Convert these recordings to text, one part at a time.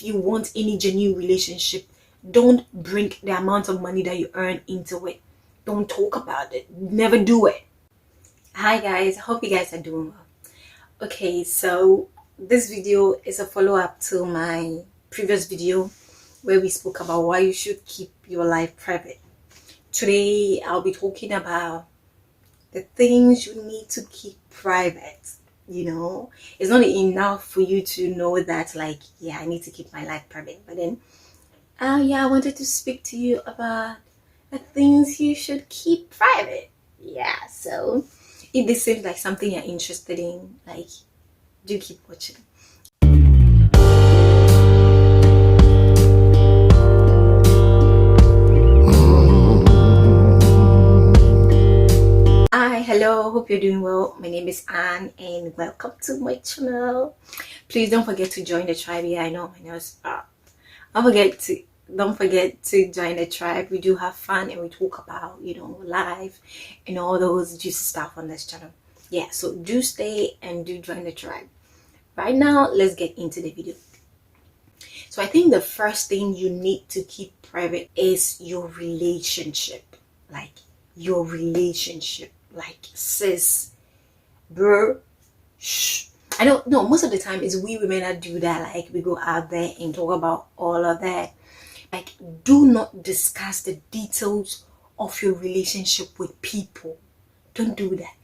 you want any genuine relationship, don't bring the amount of money that you earn into it. Don't talk about it. Never do it. Hi guys, I hope you guys are doing well. Okay, so this video is a follow-up to my previous video where we spoke about why you should keep your life private. Today I'll be talking about the things you need to keep private. You know, it's not enough for you to know that, like, yeah, I need to keep my life private, but then I wanted to speak to you about the things you should keep private. Yeah, so if this seems like something you're interested in, like, do keep watching. Hi, hello, hope you're doing well. My name is Anne and welcome to my channel. Please don't forget to join the tribe. Yeah, I know my nails are. Don't forget to join the tribe. We do have fun and we talk about, you know, life and all those juicy stuff on this channel. Yeah, so do stay and do join the tribe. Right now, let's get into the video. So I think the first thing you need to keep private is your relationship. Like, your relationship. Like, sis, bro, shh. I don't know, most of the time it's we women that do that. Like, we go out there and talk about all of that. Like, do not discuss the details of your relationship with people. Don't do that.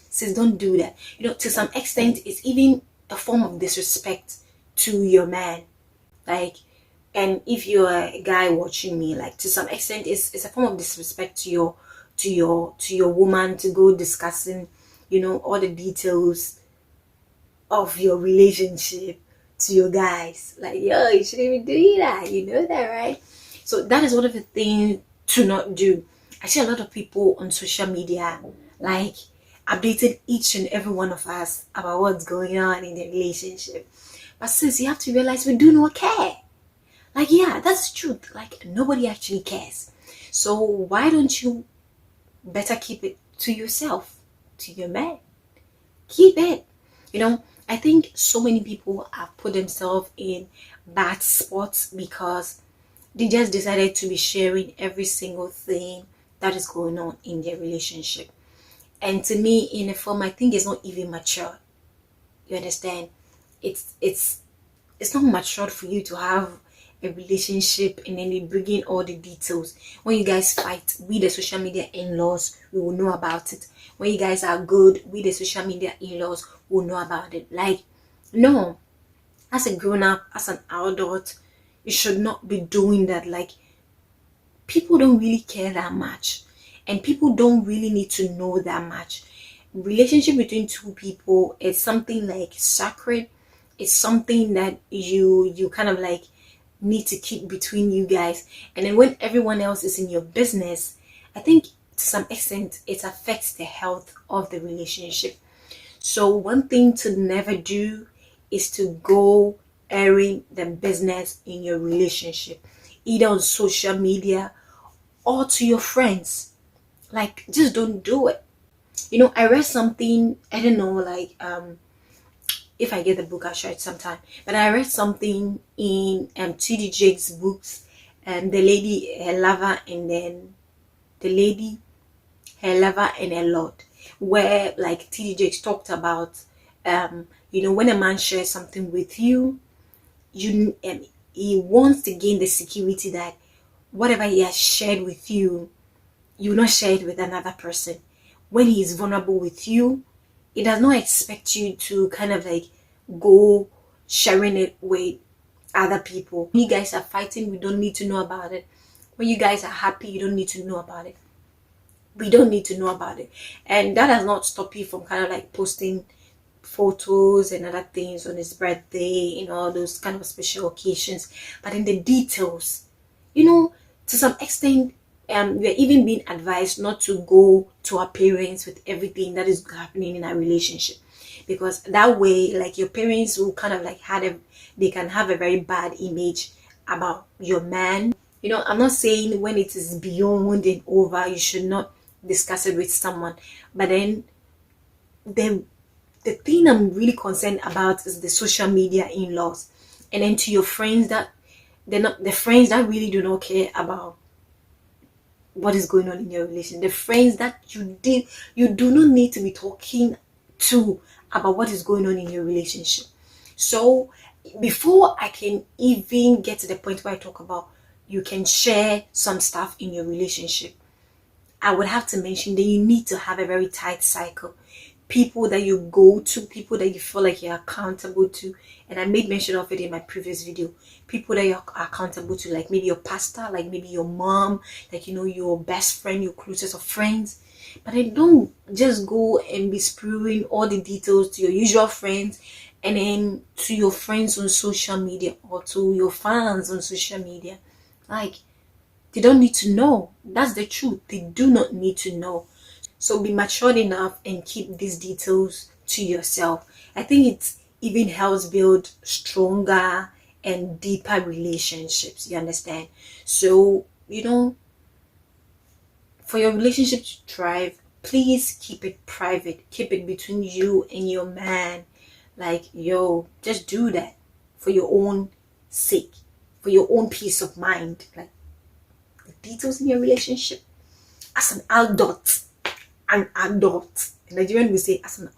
Sis, don't do that. You know, to some extent, it's even a form of disrespect to your man. Like, and if you're a guy watching me, like, to some extent, it's a form of disrespect to your woman to go discussing, you know, all the details of your relationship to your guys. Like, yo, you shouldn't even do that. You know that, right? So that is one of the things to not do. I see a lot of people on social media, like, updated each and every one of us about what's going on in the relationship. But sis, you have to realize we do not care. Like, yeah, that's the truth. Like, nobody actually cares. So why don't you better keep it to yourself, to your man? Keep it. You know, I think so many people have put themselves in bad spots because they just decided to be sharing every single thing that is going on in their relationship. And to me, in a form, I think it's not even mature. You understand? It's not mature for you to have a relationship and then they bring in all the details. When you guys fight, we the social media in-laws, we will know about it. When you guys are good, we the social media in-laws will know about it. Like, no, as a grown-up, as an adult, you should not be doing that. Like, people don't really care that much and people don't really need to know that much. Relationship between two people is something like sacred. It's something that you kind of like need to keep between you guys. And then when everyone else is in your business, I think to some extent it affects the health of the relationship. So one thing to never do is to go airing the business in your relationship, either on social media or to your friends. Like, just don't do it. You know, I read something, I don't know, like, if I get the book, I'll show it sometime. But I read something in T.D. Jakes' books, the lady, her lover, and then the lady, her lover, and her lord, where, like, T.D. Jakes talked about, you know, when a man shares something with you, he wants to gain the security that whatever he has shared with you, you will not share it with another person. When he is vulnerable with you, he does not expect you to kind of like go sharing it with other people. When you guys are fighting, we don't need to know about it. When you guys are happy, you don't need to know about it. We don't need to know about it. And that does not stop you from kind of like posting photos and other things on his birthday, you know, all those kind of special occasions. But in the details, you know, to some extent, we're even being advised not to go to our parents with everything that is happening in our relationship, because that way, like, your parents will kind of like they can have a very bad image about your man. You know, I'm not saying when it is beyond and over, you should not discuss it with someone, but then the thing I'm really concerned about is the social media in-laws. and then to your friends that they're not the friends that really do not care about what is going on in your relation, the friends that you do not need to be talking to about what is going on in your relationship. So before I can even get to the point where I talk about you can share some stuff in your relationship, I would have to mention that you need to have a very tight cycle. People that you go to, people that you feel like you're accountable to. And I made mention of it in my previous video. People that you're accountable to, like maybe your pastor, like maybe your mom, like, you know, your best friend, your closest of friends. But then don't just go and be spewing all the details to your usual friends and then to your friends on social media or to your fans on social media. Like, they don't need to know. That's the truth. They do not need to know. So be mature enough and keep these details to yourself. I think it even helps build stronger and deeper relationships. You understand? So, you know, for your relationship to thrive, please keep it private. Keep it between you and your man. Like, yo, just do that for your own sake, for your own peace of mind. Like, the details in your relationship, as an adult, Nigerian will say as an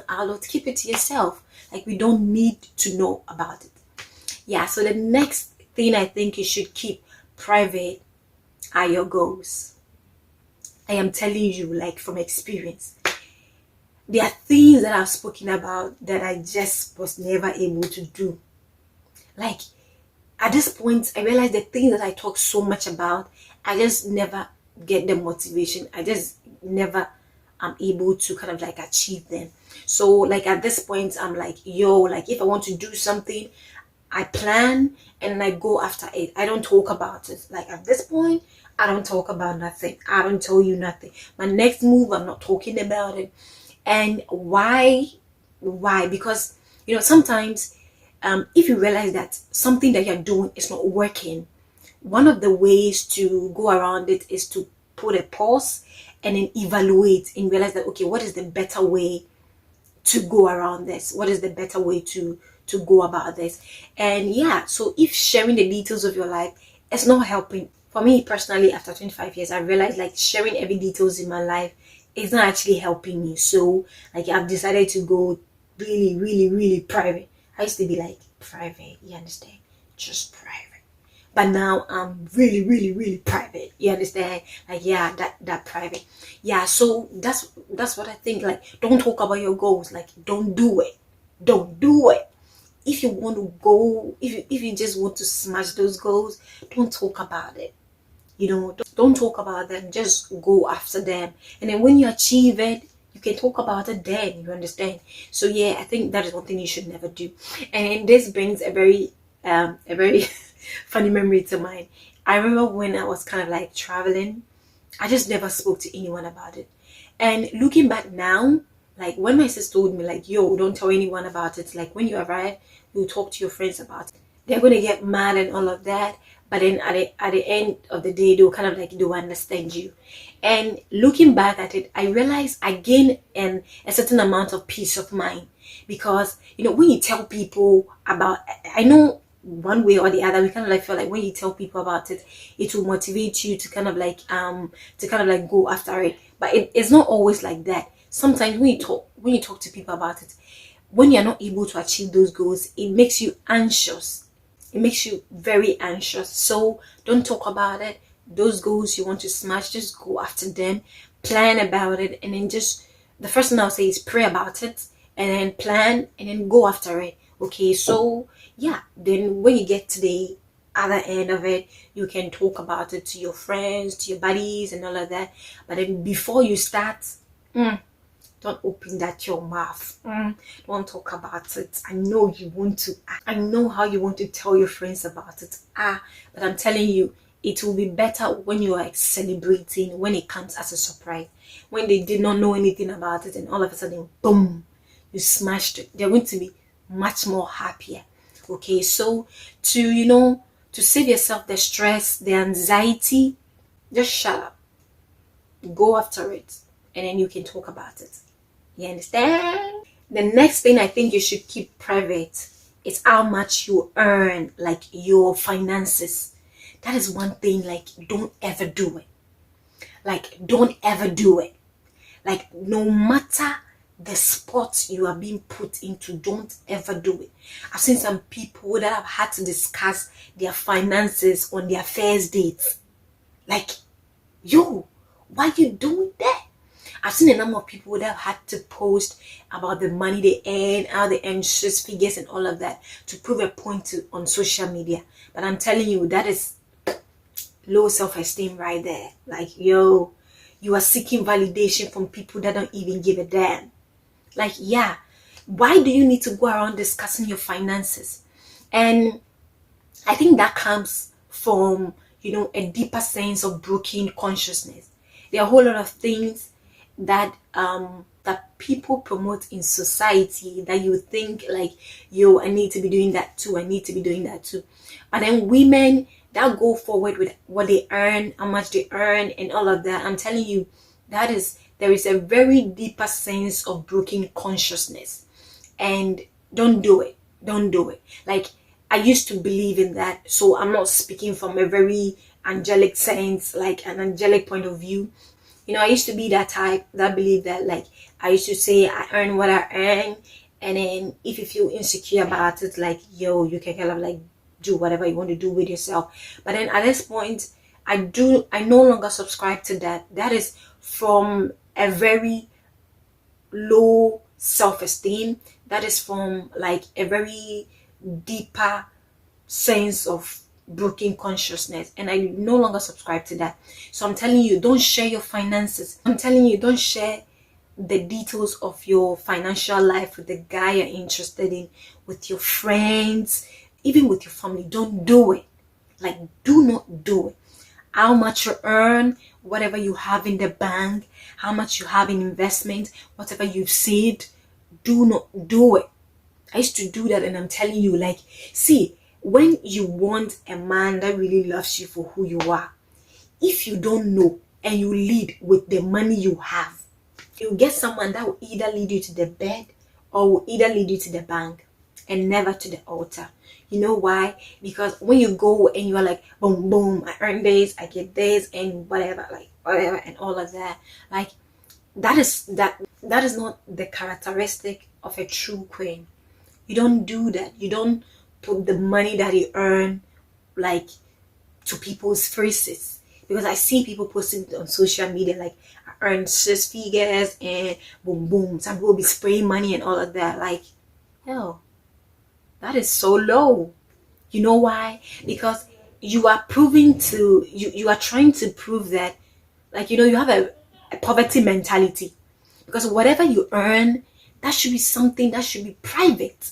adult, keep it to yourself. Like, we don't need to know about it. Yeah, so the next thing I think you should keep private are your goals. I am telling you, like, from experience, there are things that I've spoken about that I just was never able to do. Like, at this point, I realized the things that I talk so much about, I just never get the motivation. I just never am able to kind of like achieve them. So like at this point, I'm like, yo, like if I want to do something, I plan and I go after it. I don't talk about it. Like at this point, I don't talk about nothing. I don't tell you nothing. My next move, I'm not talking about it. And why? Because, you know, sometimes if you realize that something that you're doing is not working, one of the ways to go around it is to put a pause and then evaluate and realize that, okay, what is the better way to go around this? What is the better way to go about this? And yeah, so if sharing the details of your life is not helping, for me personally, after 25 years, I realized like sharing every details in my life is not actually helping me. So like I've decided to go really private. I used to be like, private, you understand? Just private. But now I'm really private. You understand? Like, yeah, that private. Yeah, so that's what I think. Like, don't talk about your goals. Like, don't do it. Don't do it. If you want to go, if you just want to smash those goals, don't talk about it. You know, don't talk about them. Just go after them. And then when you achieve it, you can talk about it then. You understand? So yeah, I think that is one thing you should never do. And this brings a very funny memory to mind. I remember when I was kind of like traveling, I just never spoke to anyone about it. And looking back now, like when my sister told me like, yo, don't tell anyone about it. Like when you arrive, you talk to your friends about it. They're going to get mad and all of that. But then at the end of the day, they'll kind of like, they'll understand you. And looking back at it, I realized I gained a certain amount of peace of mind. Because, you know, when you tell people about, I know one way or the other, we kind of like feel like when you tell people about it, it will motivate you to kind of like go after it. But it's not always like that. Sometimes when you talk to people about it, when you're not able to achieve those goals, it makes you anxious. It makes you very anxious. So don't talk about it. Those goals you want to smash, just go after them, plan about it, and then just the first thing I'll say is pray about it and then plan and then go after it. Okay, so yeah, then when you get to the other end of it, you can talk about it to your friends, to your buddies and all of that. But then before you start, don't open that your mouth. Don't talk about it. I know you want to. I know how you want to tell your friends about it. But I'm telling you, it will be better when you are like celebrating, when it comes as a surprise. When they did not know anything about it and all of a sudden, boom, you smashed it. They're going to be much more happier. Okay, so to save yourself the stress, the anxiety, just shut up. Go after it and then you can talk about it. You understand? The next thing I think you should keep private It's how much you earn, like your finances. That is one thing, like don't ever do it. Like don't ever do it. Like no matter the spot you are being put into, don't ever do it. I've seen some people that have had to discuss their finances on their first dates. Like, yo, why you doing that? I've seen a number of people that have had to post about the money they earn, how they earn six figures and all of that to prove a point on social media. But I'm telling you, that is low self-esteem right there. Like, yo, you are seeking validation from people that don't even give a damn. Like, yeah, why do you need to go around discussing your finances? And I think that comes from, a deeper sense of broken consciousness. There are a whole lot of things that that people promote in society that you think like, yo, I need to be doing that too. I need to be doing that too. But then women that go forward with what they earn, how much they earn, and all of that, I'm telling you, there is a very deeper sense of broken consciousness. And don't do it. Don't do it. Like, I used to believe in that, so I'm not speaking from a very angelic sense, like an angelic point of view. I used to be that type that believed that, like, I used to say I earn what I earn, and then if you feel insecure about it, like, yo, you can kind of like do whatever you want to do with yourself. But then at this point, I no longer subscribe to that. That is from a very low self-esteem. That is from like a very deeper sense of broken consciousness, and I no longer subscribe to that. So I'm telling you, don't share your finances. I'm telling you, don't share the details of your financial life with the guy you're interested in, with your friends, even with your family. Don't do it. Like, do not do it. How much you earn, whatever you have in the bank, how much you have in investment, whatever you've saved, do not do it. I used to do that, and I'm telling you, like, see, when you want a man that really loves you for who you are, if you don't know and you lead with the money you have, you get someone that will either lead you to the bed or will either lead you to the bank and never to the altar. You know why? Because when you go and you're like, boom, boom, I earn this, I get this, and whatever, and all of that, like, that is not the characteristic of a true queen. You don't do that. You don't put the money that you earn like to people's faces. Because I see people posting it on social media like, I earn six figures and boom boom. Some people be spraying money and all of that. Like, hell, that is so low. You know why? Because you are you are trying to prove that, like, you have a poverty mentality. Because whatever you earn, that should be something that should be private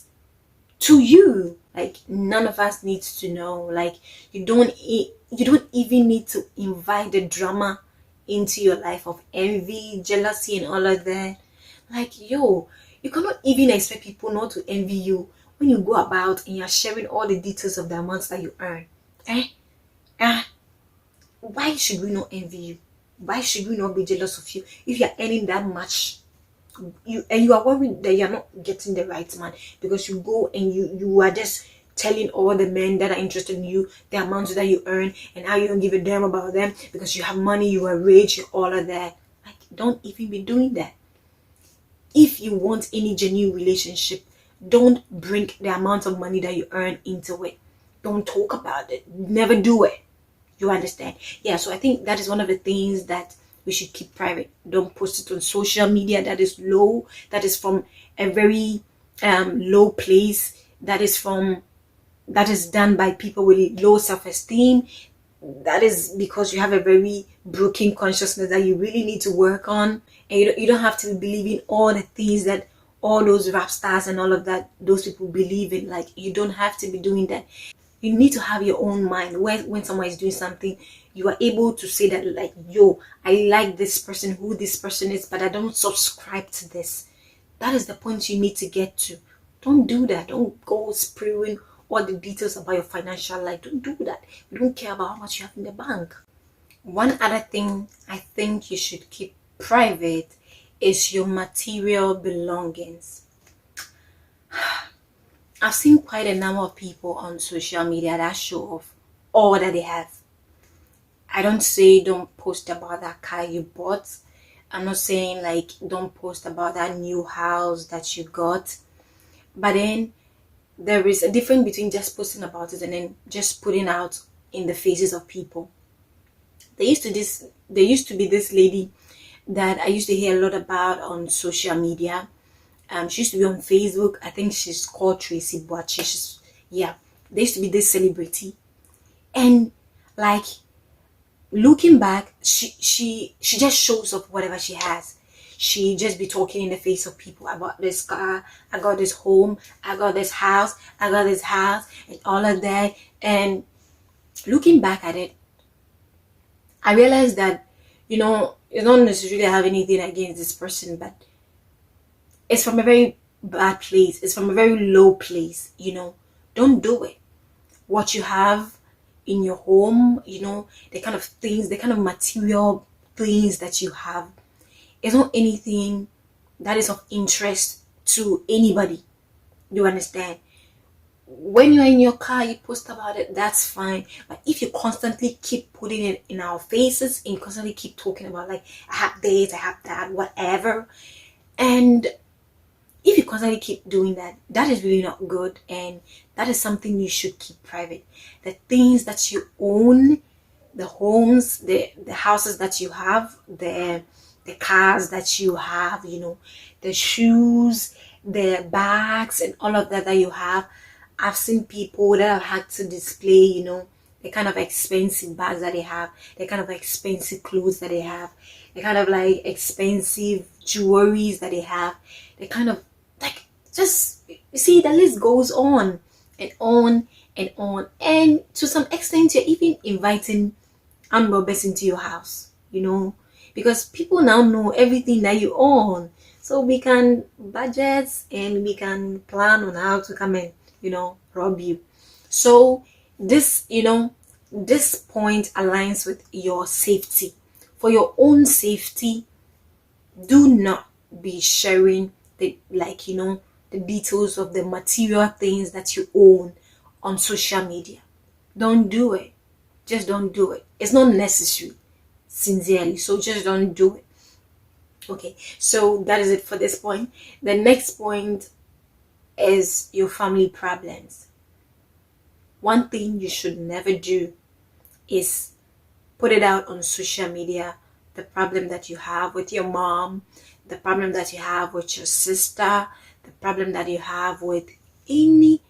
to you. Like, none of us needs to know. Like, you don't even need to invite the drama into your life of envy, jealousy, and all of that. Like, yo, you cannot even expect people not to envy you when you go about and you're sharing all the details of the amounts that you earn. Why should we not envy you? Why should we not be jealous of you if you're earning that much? You are worried that you're not getting the right man, because you go and you are just telling all the men that are interested in you the amounts that you earn and how you don't give a damn about them because you have money, you are rich, all of that. Like, don't even be doing that. If you want any genuine relationship, don't bring the amount of money that you earn into it. Don't talk about it. Never do it. You understand? Yeah, so I think that is one of the things that we should keep private. Don't post it on social media. That is low. That is from a very low place. That is done by people with low self-esteem. That is because you have a very broken consciousness that you really need to work on. And you don't have to be believing all the things that all those rap stars and all of that, those people believe in. Like, you don't have to be doing that. You need to have your own mind. When someone is doing something, you are able to say that, like, yo, I like this person, who this person is, but I don't subscribe to this. That is the point you need to get to. Don't do that. Don't go spewing all the details about your financial life. Don't do that. We don't care about how much you have in the bank. One other thing I think you should keep private is your material belongings. I've seen quite a number of people on social media that show off all that they have. I don't say don't post about that car you bought. I'm not saying like don't post about that new house that you got. But then there is a difference between just posting about it and then just putting out in the faces of people. There used to be this lady that I used to hear a lot about on social media. She used to be on Facebook. I think she's called Tracy Boachi. Yeah. There used to be this celebrity, and like looking back, she just shows off whatever she has. She just be talking in the face of people about this car, I got this home, I got this house, and all of that. And looking back at it, I realized that, it's not necessarily I have anything against this person, but it's from a very bad place. It's from a very low place. Don't do it. What you have in your home, the kind of things, the kind of material things that you have, it's not anything that is of interest to anybody. You understand? When you're in your car, you post about it, that's fine. But if you constantly keep putting it in our faces and you constantly keep talking about like, I have this, I have that, whatever, and if you constantly keep doing that, that is really not good, and that is something you should keep private. The things that you own, the homes, the houses that you have, the cars that you have, the shoes, the bags, and all of that you have. I've seen people that have had to display, the kind of expensive bags that they have, the kind of expensive clothes that they have, the kind of like expensive jewelries that they have, the kind of like, just, you see, the list goes on and on and on. And to some extent, you're even inviting armed robbers into your house, because people now know everything that you own. So we can budget and we can plan on how to come and, rob you. So this, this point aligns with your safety. For your own safety, do not be sharing the details of the material things that you own on social media. Don't do it. Just don't do it. It's not necessary, sincerely. So just don't do it. Okay, so that is it for this point. The next point is your family problems. One thing you should never do is put it out on social media, the problem that you have with your mom, the problem that you have with your sister, the problem that you have with any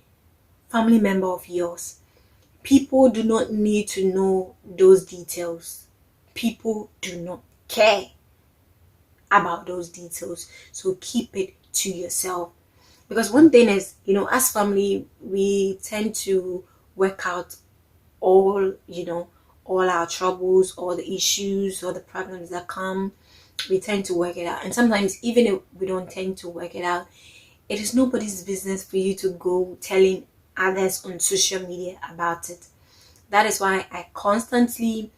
family member of yours. People do not need to know those details. People do not care about those details. So keep it to yourself. Because one thing is, as family, we tend to work out all our troubles, all the issues, all the problems that come. We tend to work it out. And sometimes even if we don't tend to work it out, it is nobody's business for you to go telling others on social media about it. That is why I constantly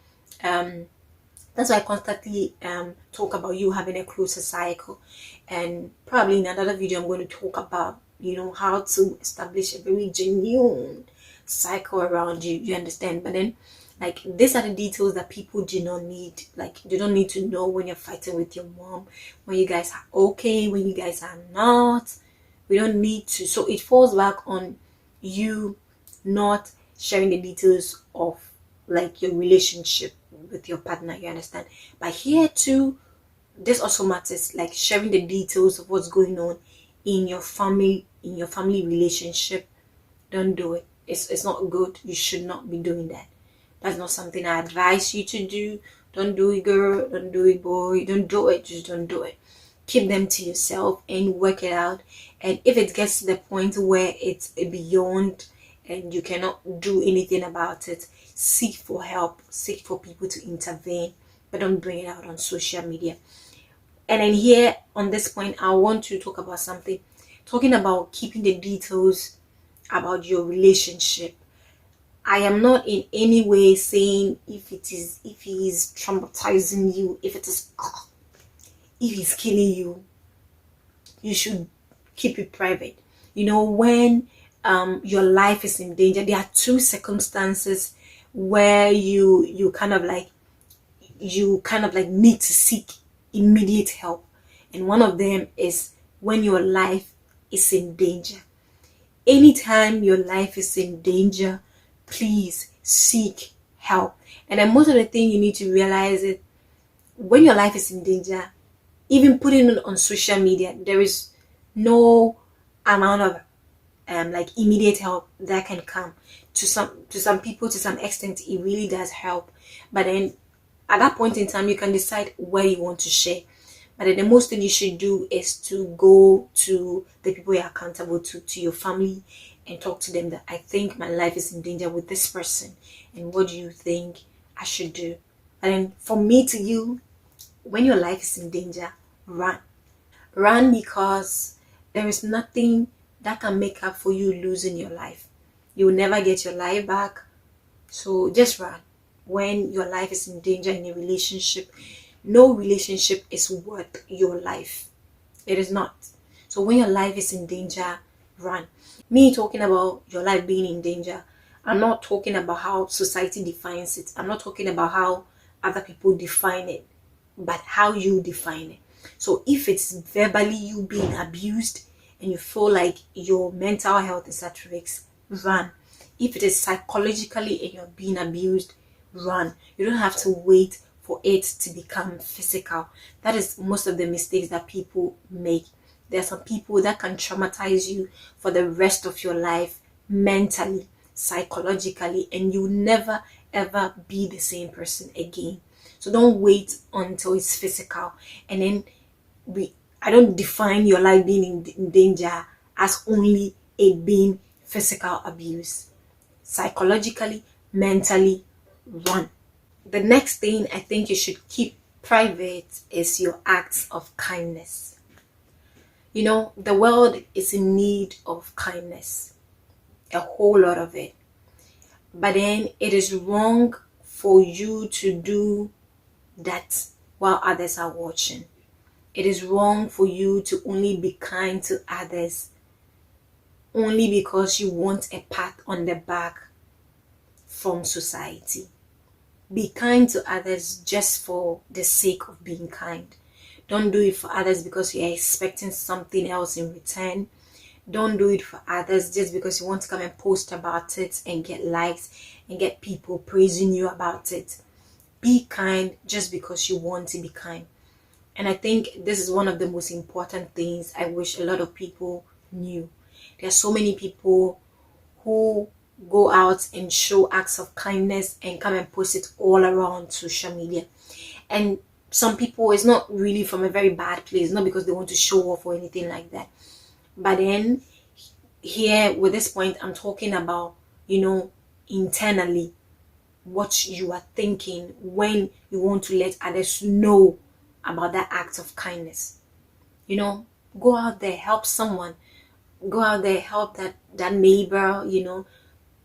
talk about you having a closer cycle. And probably in another video I'm going to talk about how to establish a very genuine cycle around you. You understand? But then, like, these are the details that people do not need. Like, you don't need to know when you're fighting with your mom, when you guys are okay, when you guys are not. We don't need to. So it falls back on you not sharing the details of like your relationship with your partner. You understand? But here too, this also matters, like sharing the details of what's going on in your family relationship. Don't do it. It's not good. You should not be doing that. That's not something I advise you to do. Don't do it, girl. Don't do it, boy. Don't do it. Just don't do it. Keep them to yourself and work it out. And if it gets to the point where it's beyond and you cannot do anything about it, seek for help. Seek for people to intervene. But don't bring it out on social media. And then here on this point, I want to talk about something. Talking about keeping the details about your relationship. I am not in any way saying if he is traumatizing you, if he's killing you, you should keep it private. When your life is in danger, there are two circumstances where you kind of like need to seek immediate help. And one of them is when your life is in danger. Anytime your life is in danger, please seek help. And then most of the thing you need to realize is when your life is in danger, even putting it on social media, there is no amount of like immediate help that can come. To some people, to some extent, it really does help. But then at that point in time, you can decide where you want to share. But then the most thing you should do is to go to the people you're accountable to your family, and talk to them that I think my life is in danger with this person, and what do you think I should do? And then from me to you, when your life is in danger, run. Run, because there is nothing that can make up for you losing your life. You will never get your life back. So just run. When your life is in danger in a relationship, no relationship is worth your life. It is not. So when your life is in danger, run. Me talking about your life being in danger, I'm not talking about how society defines it. I'm not talking about how other people define it, but how you define it. So if it's verbally you being abused and you feel like your mental health is at risk, run. If it is psychologically and you're being abused, run. You don't have to wait for it to become physical. That is most of the mistakes that people make. There are some people that can traumatize you for the rest of your life, mentally, psychologically, and you never ever be the same person again. So don't wait until it's physical. And then I don't define your life being in danger as only it being physical abuse. Psychologically, mentally, run. The next thing I think you should keep private is your acts of kindness. You know, the world is in need of kindness, a whole lot of it. But then it is wrong for you to do that while others are watching. It is wrong for you to only be kind to others only because you want a pat on the back from society. Be kind to others just for the sake of being kind. Don't do it for others because you're expecting something else in return. Don't do it for others just because you want to come and post about it and get likes and get people praising you about it. Be kind just because you want to be kind. And I think this is one of the most important things I wish a lot of people knew. There are so many people who go out and show acts of kindness and come and post it all around social media. And some people, it's not really from a very bad place, not because they want to show off or anything like that. But then here with this point, I'm talking about, internally, what you are thinking when you want to let others know about that act of kindness. Go out there, help someone. Go out there, help that neighbor,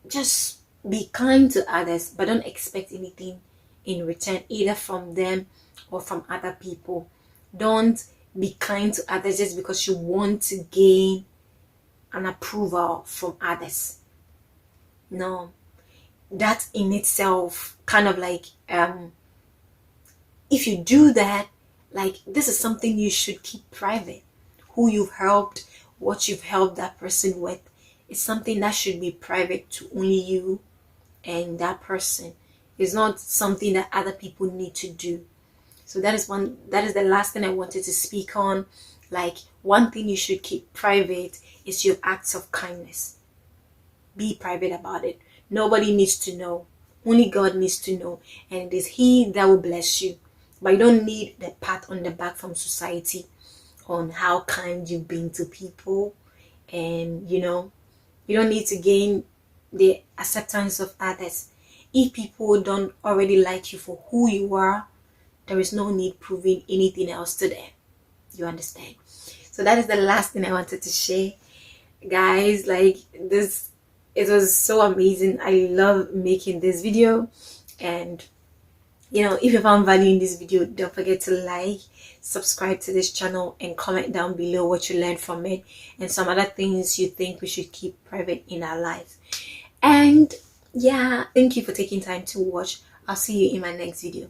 just be kind to others, but don't expect anything in return, either from them or from other people. Don't be kind to others just because you want to gain an approval from others. No, that in itself kind of like if you do that, like, this is something you should keep private. Who you've helped, what you've helped that person with, it's something that should be private to only you and that person. It's not something that other people need to do. So that is the last thing I wanted to speak on. Like, one thing you should keep private is your acts of kindness. Be private about it. Nobody needs to know. Only God needs to know. And it is He that will bless you. But you don't need the pat on the back from society on how kind you've been to people. And you don't need to gain the acceptance of others. If people don't already like you for who you are, there is no need proving anything else to them. You understand? So that is the last thing I wanted to share. Guys, like this, it was so amazing. I love making this video, and if you found value in this video, don't forget to like, subscribe to this channel, and comment down below what you learned from it and some other things you think we should keep private in our lives. And yeah, thank you for taking time to watch. I'll see you in my next video.